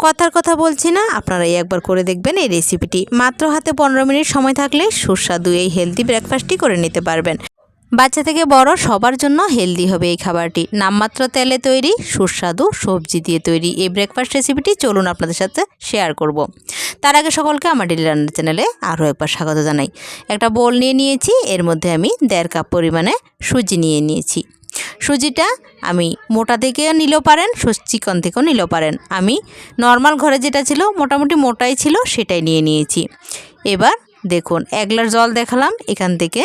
কথার কথা বলছি না, আপনারাই একবার করে দেখবেন এই রেসিপিটি। মাত্র হাতে 15 মিনিট সময় থাকলে সুস্বাদু এই হেলদি ব্রেকফাস্টটি করে নিতে পারবেন। বাচ্চা থেকে বড় সবার জন্য হেলদি হবে এই খাবারটি। নামমাত্র তেলে তৈরি, সুস্বাদু সবজি দিয়ে তৈরি এই ব্রেকফাস্ট রেসিপিটি চলুন আপনাদের সাথে শেয়ার করব। তার আগে সকলকে আমার ডেইলি রান্নার চ্যানেলে আরও একবার স্বাগত জানাই। একটা বোল নিয়ে নিয়েছি, এর মধ্যে আমি 1.5 কাপ পরিমাণে সুজি নিয়ে নিয়েছি। সুজিটা আমি মোটা থেকেও নিলেও পারেন, চিকন থেকেও নিলেও পারেন। আমি নর্মাল ঘরে যেটা ছিল মোটামুটি মোটাই ছিল সেটাই নিয়ে নিয়েছি। এবার দেখুন 1 গ্লাস জল দেখালাম, এখান থেকে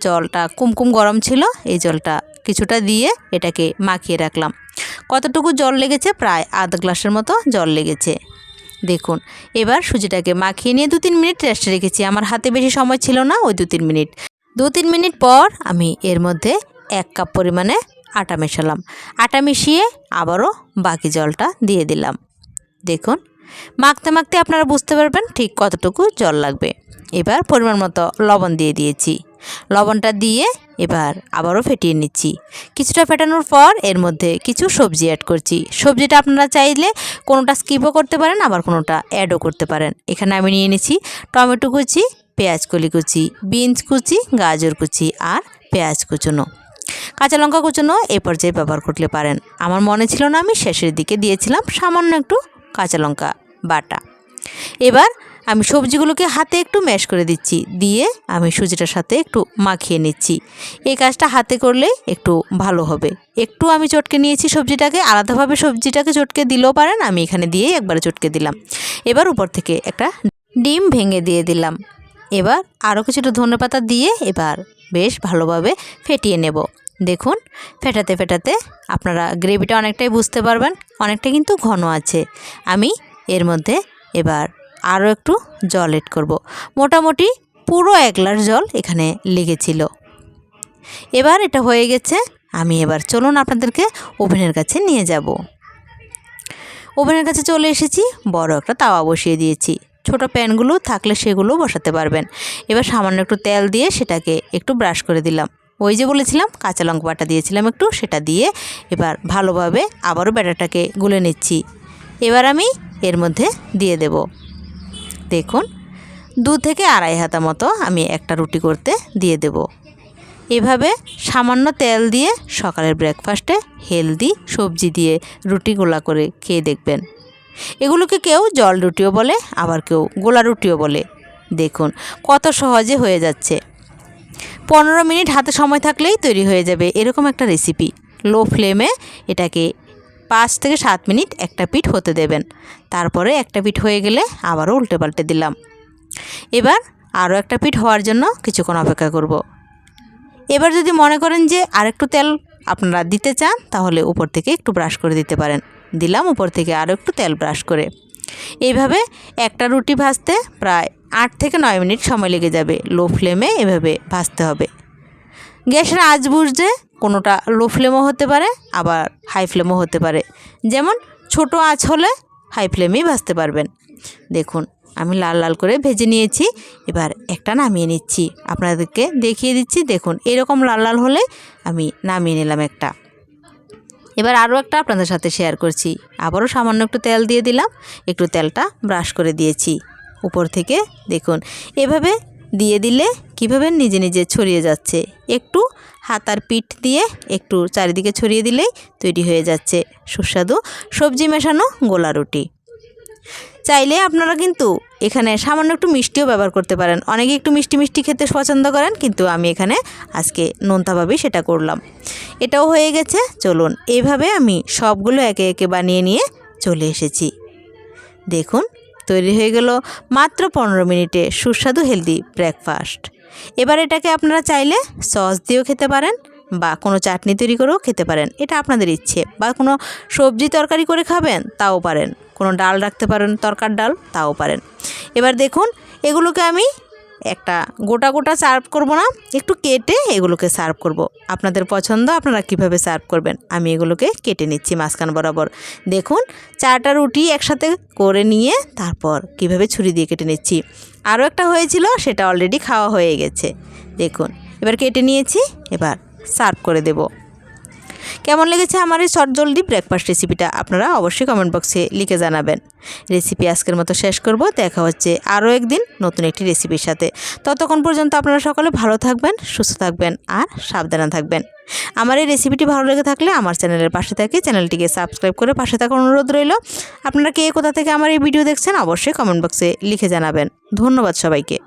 জলটা কুমকুম গরম ছিল, এই জলটা কিছুটা দিয়ে এটাকে মাখিয়ে রাখলাম। কতটুকু জল লেগেছে? প্রায় আধা গ্লাসের মতো জল লেগেছে। দেখুন এবার সুজিটাকে মাখিয়ে নিয়ে 2-3 মিনিট রেস্টে রেখেছি। আমার হাতে বেশি সময় ছিল না, ওই 2-3 মিনিট। 2-3 মিনিট পর আমি এর মধ্যে 1 কাপ পরিমাণে আটা মেশালাম। আটা মিশিয়ে আবারও বাকি জলটা দিয়ে দিলাম। দেখুন মাখতে মাখতে আপনারা বুঝতে পারবেন ঠিক কতটুকু জল লাগবে। এবার পরিমাণ মতো লবণ দিয়ে দিয়েছি। লবণটা দিয়ে এবার আবারও ফেটিয়ে নিচ্ছি। কিছুটা ফেটানোর পর এর মধ্যে কিছু সবজি অ্যাড করছি। সবজিটা আপনারা চাইলে কোনোটা স্কিপও করতে পারেন, আবার কোনোটা অ্যাডও করতে পারেন। এখানে আমি নিয়ে নিচ্ছি টমেটো কুচি, পেঁয়াজ কলি কুচি, বিনস কুচি, গাজর কুচি আর পেঁয়াজ কুচনো। কাঁচা লঙ্কা কুচনো এ পর্যায়ে ব্যবহার করতে পারেন। আমার মনে ছিল না, আমি শেষের দিকে দিয়েছিলাম সামান্য একটু কাঁচা লঙ্কা বাটা। এবার আমি সবজিগুলোকে হাতে একটু ম্যাশ করে দিচ্ছি, দিয়ে আমি সুজিটার সাথে একটু মাখিয়ে নিচ্ছি। এই কাজটা হাতে করলে একটু ভালো হবে। একটু আমি চটকে নিয়েছি সবজিটাকে, আলাদাভাবে সবজিটাকে চটকে দিলেও পারেন, আমি এখানে দিয়ে একবারে চটকে দিলাম। এবার উপর থেকে একটা ডিম ভেঙে দিয়ে দিলাম। এবার আরও কিছুটা ধনেপাতা দিয়ে এবার বেশ ভালোভাবে ফেটিয়ে নেব। দেখুন ফেটাতে ফেটাতে আপনারা গ্রেভিটা অনেকটাই বুঝতে পারবেন, অনেকটা কিন্তু ঘন আছে। আমি এর মধ্যে এবার আরও একটু জল এড করব। মোটামুটি পুরো 1 গ্লাস জল এখানে লেগেছিল। এবার এটা হয়ে গেছে। আমি এবার চলুন আপনাদেরকে ওভেনের কাছে নিয়ে যাব। ওভেনের কাছে চলে এসেছি, বড় একটা তাওয়া বসিয়ে দিয়েছি। ছোট প্যানগুলো থাকলে সেগুলো বসাতে পারবেন। এবার সামান্য একটু তেল দিয়ে সেটাকে একটু ব্রাশ করে দিলাম। ওই যে বলেছিলাম কাঁচা লঙ্কা বাটা দিয়েছিলাম একটু, সেটা দিয়ে এবার ভালোভাবে আবারও ব্যাটারটাকে গুলে নিচ্ছি। এবার আমি এর মধ্যে দিয়ে দেব। দেখুন 2 থেকে আড়াই হাতা মতো আমি একটা রুটি করতে দিয়ে দেব। এভাবে সামান্য তেল দিয়ে সকালের ব্রেকফাস্টে হেলদি সবজি দিয়ে রুটি গোলা করে খেয়ে দেখবেন। এগুলোকে কেউ জল রুটিও বলে, আবার কেউ গোলা রুটিও বলে। দেখুন কত সহজে হয়ে যাচ্ছে। 15 মিনিট হাতে সময় থাকলেই তৈরি হয়ে যাবে এরকম একটা রেসিপি। লো ফ্লেমে এটাকে 5 থেকে 7 মিনিট একটা পিঠ হতে দেবেন। তারপরে একটা পিঠ হয়ে গেলে আবারও উল্টে পাল্টে দিলাম। এবার আরও একটা পিঠ হওয়ার জন্য কিছুক্ষণ অপেক্ষা করব। এবার যদি মনে করেন যে আরেকটু তেল আপনারা দিতে চান, তাহলে উপর থেকে একটু ব্রাশ করে দিতে পারেন। দিলাম উপর থেকে আরও একটু তেল ব্রাশ করে। এইভাবে একটা রুটি ভাজতে প্রায় 8 থেকে 9 মিনিট সময় লেগে যাবে। লো ফ্লেমে এভাবে ভাজতে হবে। গ্যাসের আঁচ বুঝতে কোনোটা লো ফ্লেমও হতে পারে, আবার হাই ফ্লেমও হতে পারে। যেমন ছোট আঁচ হলে হাই ফ্লেমেই ভাজতে পারবেন। দেখুন আমি লাল লাল করে ভেজে নিয়েছি। এবার একটা নামিয়ে নিচ্ছি, আপনাদেরকে দেখিয়ে দিচ্ছি। দেখুন এরকম লাল লাল হলে আমি নামিয়ে নিলাম একটা। এবার আরও একটা আপনাদের সাথে শেয়ার করছি। আবারও সামান্য একটু তেল দিয়ে দিলাম, একটু তেলটা ব্রাশ করে দিয়েছি উপর থেকে। দেখুন এভাবে দিয়ে দিলে কীভাবে নিজে নিজে ছড়িয়ে যাচ্ছে। একটু হাতার পিঠ দিয়ে একটু চারিদিকে ছড়িয়ে দিলেই তৈরি হয়ে যাচ্ছে সুস্বাদু সবজি মেশানো গোলা রুটি। চাইলে আপনারা কিন্তু এখানে সামান্য একটু মিষ্টিও ব্যবহার করতে পারেন। অনেকে একটু মিষ্টি মিষ্টি খেতে পছন্দ করেন, কিন্তু আমি এখানে আজকে নোনতাভাবেই সেটা করলাম। এটাও হয়ে গেছে। চলুন এইভাবে আমি সবগুলো একে একে বানিয়ে নিয়ে চলে এসেছি। দেখুন তৈরি হয়ে গেল মাত্র 15 মিনিটে সুস্বাদু হেলদি ব্রেকফাস্ট। এবার এটাকে আপনারা চাইলে সস দিয়েও খেতে পারেন, বা কোনো চাটনি তৈরি করেও খেতে পারেন, এটা আপনাদের ইচ্ছে। বা কোনো সবজি তরকারি করে খাবেন তাও পারেন, কোনো ডাল রাখতে পারেন, তরকার ডাল, তাও পারেন। এবার দেখুন এগুলোকে আমি একটা গোটা গোটা সার্ভ করব না, একটু কেটে এগুলোকে সার্ভ করব। আপনাদের পছন্দ আপনারা কিভাবে সার্ভ করবেন। আমি এগুলোকে কেটে নিচ্ছি মাঝখান বরাবর। দেখুন 4টা রুটি একসাথে করে নিয়ে তারপর কিভাবে ছুরি দিয়ে কেটে নিচ্ছি। আরও একটা হয়েছিল, সেটা অলরেডি খাওয়া হয়ে গেছে। দেখুন এবার কেটে নিয়েছি, এবার সার্ভ করে দেব। কেমন লেগেছে আমার এই চটজলদি ব্রেকফাস্ট রেসিপিটা আপনারা অবশ্যই কমেন্ট বক্সে লিখে জানাবেন। রেসিপি আজকের মতো শেষ করব। দেখা হচ্ছে আরও একদিন নতুন একটি রেসিপির সাথে। ততক্ষণ পর্যন্ত আপনারা সকলে ভালো থাকবেন, সুস্থ থাকবেন আর সাবধানে থাকবেন। আমার এই রেসিপিটি ভালো লেগে থাকলে আমার চ্যানেলের পাশে থেকে চ্যানেলটিকে সাবস্ক্রাইব করে পাশে থাকার অনুরোধ রইল। আপনারা কে কোথা থেকে আমার এই ভিডিও দেখছেন অবশ্যই কমেন্ট বক্সে লিখে জানাবেন। ধন্যবাদ সবাইকে।